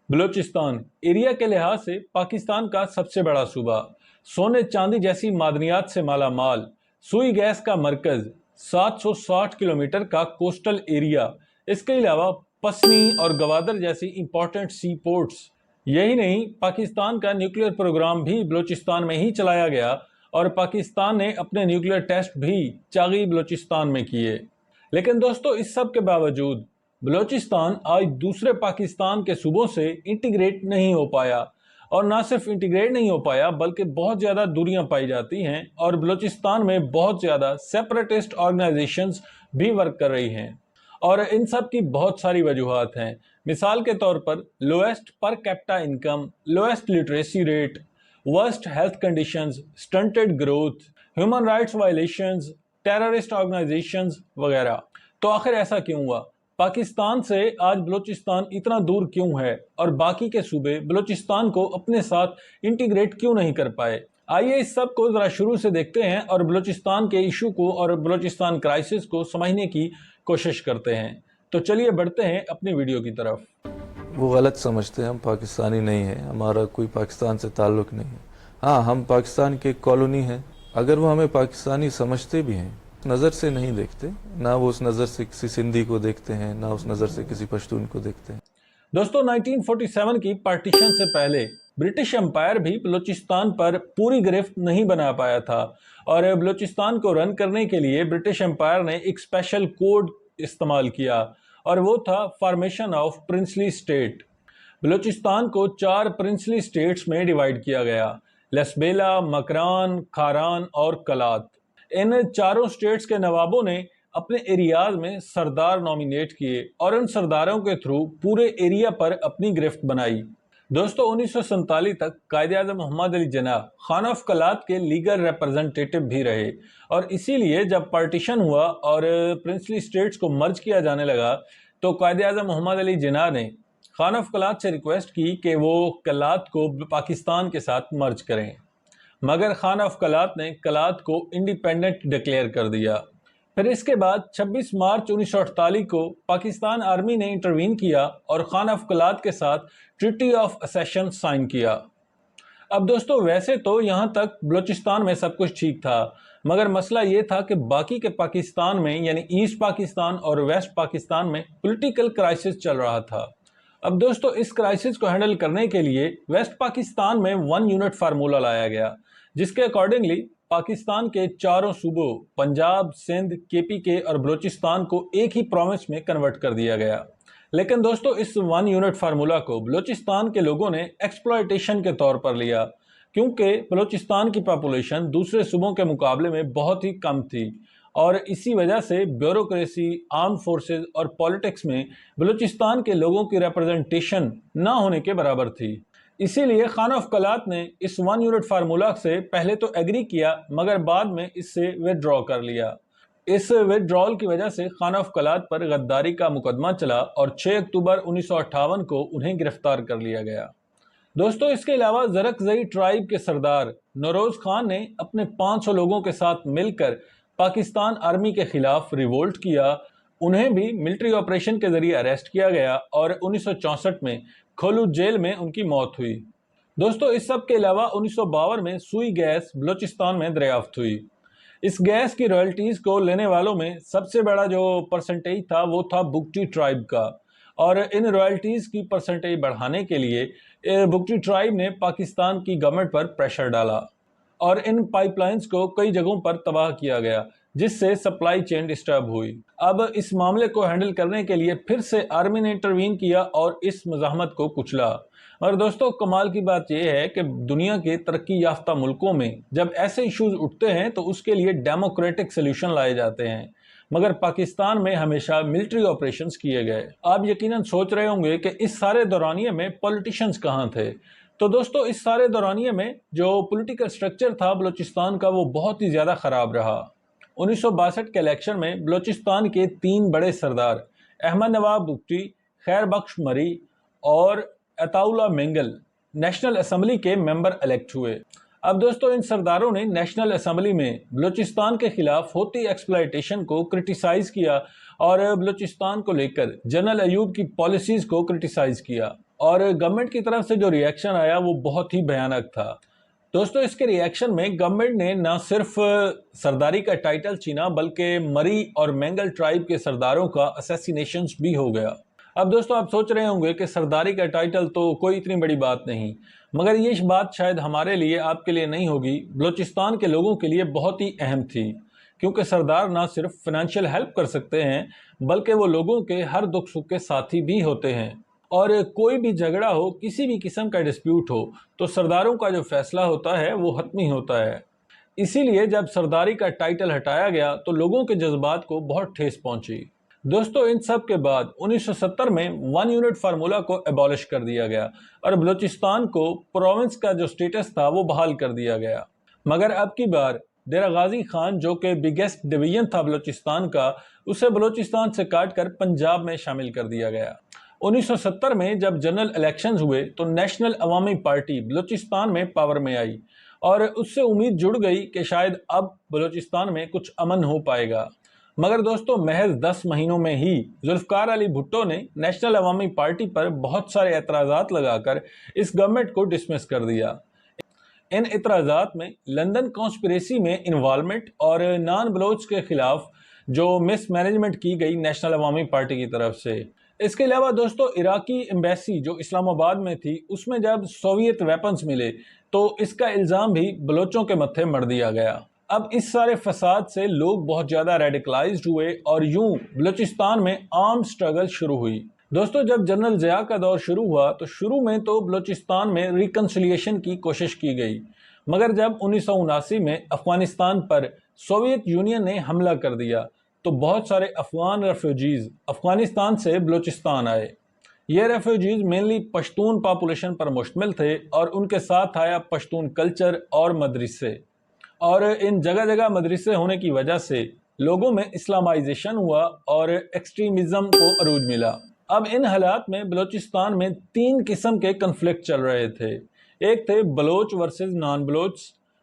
Balochistan area के लिहाज से पाकिस्तान का सबसे बड़ा सूबा, सोने चांदी जैसी मादनियात से माला माल, सुई गैस का मरकज, 760 किलोमीटर का कोस्टल एरिया, इसके अलावा पसनी और गवादर जैसी इंपॉर्टेंट सी पोर्ट्स। यही नहीं, पाकिस्तान का न्यूक्लियर प्रोग्राम भी बलूचिस्तान में ही चलाया गया और पाकिस्तान ने अपने न्यूक्लियर टेस्ट भी चागी बलूचिस्तान में किए। लेकिन दोस्तों, इस सब के बावजूद बलूचिस्तान आज दूसरे पाकिस्तान के सूबों से इंटीग्रेट नहीं हो पाया, और ना सिर्फ इंटीग्रेट नहीं हो पाया बल्कि बहुत ज़्यादा दूरियां पाई जाती हैं और बलूचिस्तान में बहुत ज़्यादा सेपरेटिस्ट ऑर्गेनाइजेशंस भी वर्क कर रही हैं। और इन सब की बहुत सारी वजूहात हैं। मिसाल के तौर पर lowest per capita income, lowest literacy rate, worst health conditions, stunted growth, human rights violations, terrorist organisations वगैरह। तो आखिर ऐसा क्यों हुआ? पाकिस्तान से आज बलूचिस्तान इतना दूर क्यों है और बाकी के सूबे बलूचिस्तान को अपने साथ इंटीग्रेट क्यों नहीं कर पाए? आइए इस सब को ज़रा शुरू से देखते हैं और बलूचिस्तान के इशू को और बलूचिस्तान क्राइसिस को समझने की कोशिश करते हैं। तो चलिए बढ़ते हैं अपनी वीडियो की तरफ। वो गलत समझते हैं, हम पाकिस्तानी नहीं हैं, हमारा कोई पाकिस्तान से ताल्लुक़ नहीं है। हाँ, हम पाकिस्तान की एक कॉलोनी हैं। अगर वो हमें पाकिस्तानी समझते भी हैं, नज़र से नहीं देखते, ना वो उस नज़र से किसी सिंधी को देखते हैं, ना उस नज़र से किसी पश्तून को देखते हैं। दोस्तों, 1947 की पार्टीशन से पहले ब्रिटिश एम्पायर भी बलूचिस्तान पर पूरी गिरफ्त नहीं बना पाया था और बलूचिस्तान को रन करने के लिए ब्रिटिश एम्पायर ने एक स्पेशल कोड इस्तेमाल किया और वो था formation of princely state. Balochistan को 4 प्रिंसली स्टेट्स में डिवाइड किया गया: लसबेला, मकरान, खारान और कलात। इन चारों स्टेट्स के नवाबों ने अपने एरियाज में सरदार नॉमिनेट किए और उन सरदारों के थ्रू पूरे एरिया पर अपनी गिरफ्त बनाई। दोस्तों, 1947 तक कायद-ए-आज़म मोहम्मद अली जिन्नाह खान ऑफ कलात के लीगल रिप्रेजेंटेटिव भी रहे और इसीलिए जब पार्टीशन हुआ और प्रिंसली स्टेट्स को मर्ज किया जाने लगा तो कायद-ए-आज़म मोहम्मद अली जिन्नाह ने खान ऑफ कलात से रिक्वेस्ट की कि वो कलात को पाकिस्तान के साथ मर्ज करें, मगर खान ऑफ कलात ने कलात को इंडिपेंडेंट डिक्लेयर कर दिया। फिर इसके बाद 26 मार्च 1948 को पाकिस्तान आर्मी ने इंटरवीन किया और खान ऑफ कलात के साथ ट्रीटी ऑफ असेशन साइन किया। अब दोस्तों, वैसे तो यहाँ तक बलूचिस्तान में सब कुछ ठीक था, मगर मसला ये था कि बाकी के पाकिस्तान में यानी ईस्ट पाकिस्तान और वेस्ट पाकिस्तान में पॉलिटिकल क्राइसिस चल रहा था। अब दोस्तों, इस क्राइसिस को हैंडल करने के लिए वेस्ट पाकिस्तान में 1 यूनिट फार्मूला लाया गया, जिसके अकॉर्डिंगली पाकिस्तान के चारों सूबों पंजाब, सिंध, केपीके और बलूचिस्तान को एक ही प्रोविंस में कन्वर्ट कर दिया गया। लेकिन दोस्तों, इस 1 यूनिट फार्मूला को बलूचिस्तान के लोगों ने एक्सप्लॉयटेशन के तौर पर लिया, क्योंकि बलूचिस्तान की पॉपुलेशन दूसरे सूबों के मुकाबले में बहुत ही कम थी और इसी वजह से ब्यूरोक्रेसी, आर्म फोर्सेस और पॉलिटिक्स में बलूचिस्तान के लोगों की रिप्रेजेंटेशन ना होने के बराबर थी। इसीलिए खान ऑफ कलात ने इस 1 यूनिट फार्मूला से पहले तो एग्री किया, मगर बाद में इससे विदड्रॉ कर लिया। इस विदड्रॉल की वजह से खान ऑफ कलात पर गद्दारी का मुकदमा चला और 6 अक्टूबर 1958 को उन्हें गिरफ्तार कर लिया गया। दोस्तों, इसके अलावा ज़रकज़ई ट्राइब के सरदार नौरोज़ खान ने अपने 500 लोगों के साथ मिलकर पाकिस्तान आर्मी के खिलाफ रिवोल्ट किया। उन्हें भी मिलिट्री ऑपरेशन के जरिए अरेस्ट किया गया और 1964 में खोलू जेल में उनकी मौत हुई। दोस्तों, इस सब के अलावा 1952 में सुई गैस बलूचिस्तान में दरियाफ्त हुई। इस गैस की रॉयल्टीज़ को लेने वालों में सबसे बड़ा जो परसेंटेज था वो था बुगटी ट्राइब का, और इन रॉयल्टीज़ की परसेंटेज बढ़ाने के लिए बुगटी ट्राइब ने पाकिस्तान की गवर्नमेंट पर प्रेशर डाला और इन पाइपलाइंस को कई जगहों पर तबाह किया गया, जिससे सप्लाई चेन डिस्टर्ब हुई। अब इस मामले को हैंडल करने के लिए फिर से आर्मी ने इंटरवीन किया और इस मज़ाहमत को कुचला। और दोस्तों, कमाल की बात यह है कि दुनिया के तरक्की याफ्ता मुल्कों में जब ऐसे इश्यूज उठते हैं तो उसके लिए डेमोक्रेटिक सोल्यूशन लाए जाते हैं, मगर पाकिस्तान में हमेशा मिलिट्री ऑपरेशंस किए गए। आप यकीनन सोच रहे होंगे कि इस सारे दौरानिये में पॉलिटिशियंस कहाँ थे। तो दोस्तों, इस सारे दौरानिये में जो पॉलिटिकल स्ट्रक्चर था बलूचिस्तान का वो बहुत ही ज़्यादा ख़राब रहा। 1962 के इलेक्शन में बलूचिस्तान के 3 बड़े सरदार अहमद नवाब बुगटी, खैर बख्श मरी और अताउल्ला मेंगल नेशनल असेंबली के मेंबर इलेक्ट हुए। अब दोस्तों, इन सरदारों ने नेशनल असेंबली में बलूचिस्तान के खिलाफ होती एक्सप्लॉयटेशन को क्रिटिसाइज किया اور بلوچستان کو لے کر جنرل ایوب کی پالیسیز کو کرٹیسائز کیا، اور گورنمنٹ کی طرف سے جو ریاکشن آیا وہ بہت ہی بھیانک تھا۔ دوستو اس کے ریاکشن میں گورنمنٹ نے نہ صرف سرداری کا ٹائٹل چھینا بلکہ مری اور مینگل ٹرائب کے سرداروں کا اسیسینیشنز بھی ہو گیا۔ اب دوستو آپ سوچ رہے ہوں گے کہ سرداری کا ٹائٹل تو کوئی اتنی بڑی بات نہیں، مگر یہ بات شاید ہمارے لیے آپ کے لیے نہیں ہوگی، بلوچستان کے لوگوں کے لیے بہت ہی اہم تھی، کیونکہ سردار نہ صرف فنانشل ہیلپ کر سکتے ہیں بلکہ وہ لوگوں کے ہر دکھ سکھ کے ساتھی بھی ہوتے ہیں، اور کوئی بھی جھگڑا ہو، کسی بھی قسم کا ڈسپیوٹ ہو تو سرداروں کا جو فیصلہ ہوتا ہے وہ حتمی ہوتا ہے۔ اسی لیے جب سرداری کا ٹائٹل ہٹایا گیا تو لوگوں کے جذبات کو بہت ٹھیس پہنچی۔ دوستو ان سب کے بعد 1970 میں 1 یونٹ فارمولا کو ایبالش کر دیا گیا اور بلوچستان کو پروونس کا جو سٹیٹس تھا وہ بحال کر دیا گیا، مگر اب کی بار ڈیرہ غازی خان جو کہ بگیسٹ ڈویژن تھا بلوچستان کا، اسے بلوچستان سے کاٹ کر پنجاب میں شامل کر دیا گیا۔ 1970 میں جب جنرل الیکشنز ہوئے تو نیشنل عوامی پارٹی بلوچستان میں پاور میں آئی، اور اس سے امید جڑ گئی کہ شاید اب بلوچستان میں کچھ امن ہو پائے گا، مگر دوستو محض 10 مہینوں میں ہی ذوالفقار علی بھٹو نے نیشنل عوامی پارٹی پر بہت سارے اعتراضات لگا کر اس گورنمنٹ کو ڈسمس کر دیا۔ ان اعتراضات میں لندن کانسپریسی میں انوالومنٹ اور نان بلوچ کے خلاف جو مس مینجمنٹ کی گئی نیشنل عوامی پارٹی کی طرف سے۔ اس کے علاوہ دوستو عراقی ایمبیسی جو اسلام آباد میں تھی اس میں جب سوویت ویپنز ملے تو اس کا الزام بھی بلوچوں کے متھے مڑ دیا گیا۔ اب اس سارے فساد سے لوگ بہت زیادہ ریڈیکلائزڈ ہوئے اور یوں بلوچستان میں آرمڈ سٹرگل شروع ہوئی۔ دوستو جب جنرل ضیاء کا دور شروع ہوا تو شروع میں تو بلوچستان میں ریکنسیلیشن کی کوشش کی گئی، مگر جب 1979 میں افغانستان پر سوویت یونین نے حملہ کر دیا تو بہت سارے افغان ریفیوجیز افغانستان سے بلوچستان آئے۔ یہ ریفیوجیز مینلی پشتون پاپولیشن پر مشتمل تھے اور ان کے ساتھ آیا پشتون کلچر اور مدرسے، اور ان جگہ جگہ مدرسے ہونے کی وجہ سے لوگوں میں اسلامائزیشن ہوا اور ایکسٹریمزم کو عروج ملا۔ اب ان حالات میں بلوچستان میں 3 قسم کے کنفلکٹ چل رہے تھے، ایک تھے بلوچ ورسز نان بلوچ،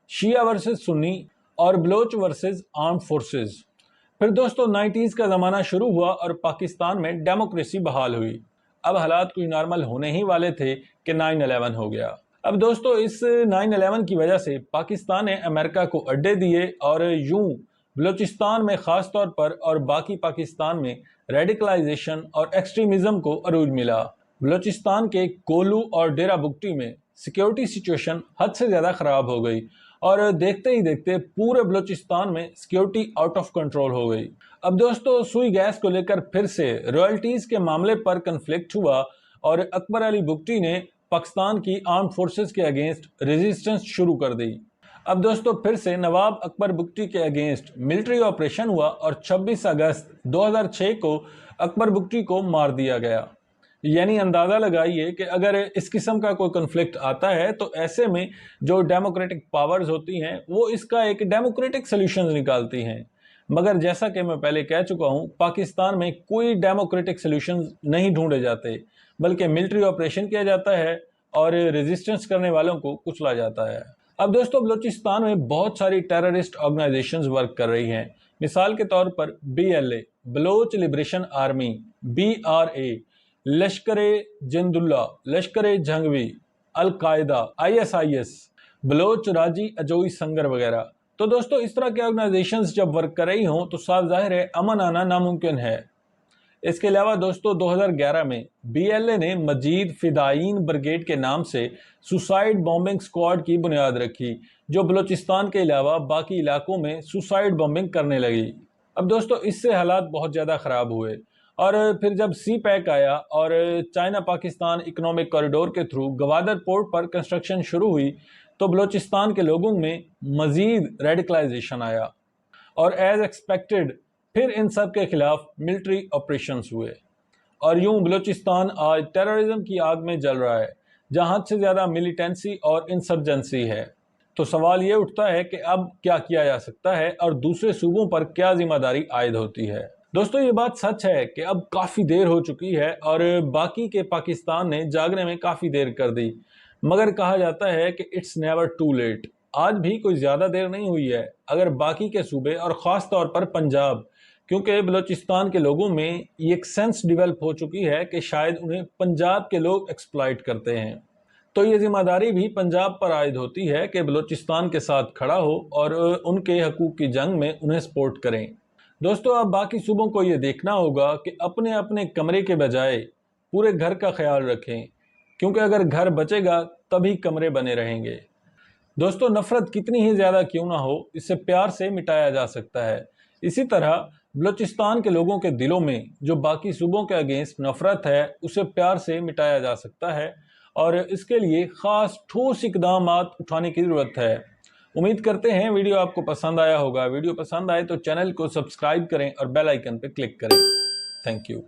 شیعہ ورسز سنی، اور بلوچ ورسز آرمڈ فورسز۔ پھر دوستو 90s کا زمانہ شروع ہوا اور پاکستان میں ڈیموکریسی بحال ہوئی۔ اب حالات کوئی نارمل ہونے ہی والے تھے کہ 9/11 ہو گیا۔ اب دوستو اس 9/11 کی وجہ سے پاکستان نے امریکہ کو اڈے دیے اور یوں بلوچستان میں خاص طور پر اور باقی پاکستان میں ریڈیکلائزیشن اور ایکسٹریمزم کو عروج ملا۔ بلوچستان کے کولو اور ڈیرہ بگٹی میں سیکیورٹی سچویشن حد سے زیادہ خراب ہو گئی اور دیکھتے ہی دیکھتے پورے بلوچستان میں سیکیورٹی آؤٹ آف کنٹرول ہو گئی۔ اب دوستو سوئی گیس کو لے کر پھر سے رائلٹیز کے معاملے پر کنفلکٹ ہوا اور اکبر علی بگٹی نے پاکستان کی آرمڈ فورسز کے اگینسٹ ریزسٹنس شروع کر دی۔ اب دوستو پھر سے نواب اکبر بگٹی کے اگینسٹ ملٹری آپریشن ہوا اور 26 اگست 2006 کو اکبر بگٹی کو مار دیا گیا۔ یعنی اندازہ لگائیے کہ اگر اس قسم کا کوئی کنفلکٹ آتا ہے تو ایسے میں جو ڈیموکریٹک پاورز ہوتی ہیں وہ اس کا ایک ڈیموکریٹک سلیوشنز نکالتی ہیں، مگر جیسا کہ میں پہلے کہہ چکا ہوں پاکستان میں کوئی ڈیموکریٹک سلیوشنز نہیں ڈھونڈے جاتے، بلکہ ملٹری آپریشن کیا جاتا ہے اور ریزسٹنس کرنے والوں کو کچلا جاتا ہے۔ اب دوستو بلوچستان میں بہت ساری ٹیررسٹ آرگنائزیشنز ورک کر رہی ہیں، مثال کے طور پر BLA Baloch liberation army, BRA لشکر جند اللہ، لشکر جھنگوی، القاعدہ، ISIS، بلوچ راجی اجوئی سنگر وغیرہ۔ تو دوستو اس طرح کے آرگنائزیشنز جب ورک کر رہی ہوں تو صاف ظاہر ہے امن آنا ناممکن ہے۔ اس کے علاوہ دوستو 2011 میں BLA نے مجید فدائین بریگیڈ کے نام سے سوسائیڈ بامبنگ سکواڈ کی بنیاد رکھی، جو بلوچستان کے علاوہ باقی علاقوں میں سوسائیڈ بامبنگ کرنے لگی۔ اب دوستو اس سے حالات بہت زیادہ خراب ہوئے، اور پھر جب سی پیک آیا اور چائنا پاکستان اکنامک کوریڈور کے تھرو گوادر پورٹ پر کنسٹرکشن شروع ہوئی تو بلوچستان کے لوگوں میں مزید ریڈیکلائزیشن آیا، اور ایز ایکسپیکٹڈ پھر ان سب کے خلاف ملٹری آپریشنز ہوئے، اور یوں بلوچستان آج ٹیررزم کی آگ میں جل رہا ہے جہاں حد سے زیادہ ملیٹنسی اور انسرجنسی ہے۔ تو سوال یہ اٹھتا ہے کہ اب کیا کیا جا سکتا ہے اور دوسرے صوبوں پر کیا ذمہ داری عائد ہوتی ہے۔ دوستو یہ بات سچ ہے کہ اب کافی دیر ہو چکی ہے اور باقی کے پاکستان نے جاگنے میں کافی دیر کر دی، مگر کہا جاتا ہے کہ اٹس نیور ٹو لیٹ، آج بھی کوئی زیادہ دیر نہیں ہوئی ہے۔ اگر باقی کے صوبے اور خاص طور پر پنجاب क्योंकि बलूचिस्तान के लोगों में ये एक सेंस डेवलप हो चुकी है कि शायद उन्हें पंजाब के लोग एक्सप्लॉइट करते हैं। तो ये जिम्मेदारी भी पंजाब पर आयद होती है कि बलूचिस्तान के साथ खड़ा हो और उनके हकूक़ की जंग में उन्हें सपोर्ट करें। दोस्तों, अब बाकी सूबों को ये देखना होगा कि अपने अपने कमरे के बजाय पूरे घर का ख्याल रखें, क्योंकि अगर घर बचेगा तभी कमरे बने रहेंगे। दोस्तों, नफ़रत कितनी ही ज़्यादा क्यों ना हो, इसे प्यार से मिटाया जा सकता है। इसी तरह बलूचिस्तान के लोगों के दिलों में जो बाकी सूबों के अगेंस्ट नफ़रत है, उसे प्यार से मिटाया जा सकता है और इसके लिए ख़ास ठोस इक़दामात उठाने की ज़रूरत है। उम्मीद करते हैं वीडियो आपको पसंद आया होगा। वीडियो पसंद आए तो चैनल को सब्सक्राइब करें और बेल आइकन पर क्लिक करें। Thank you.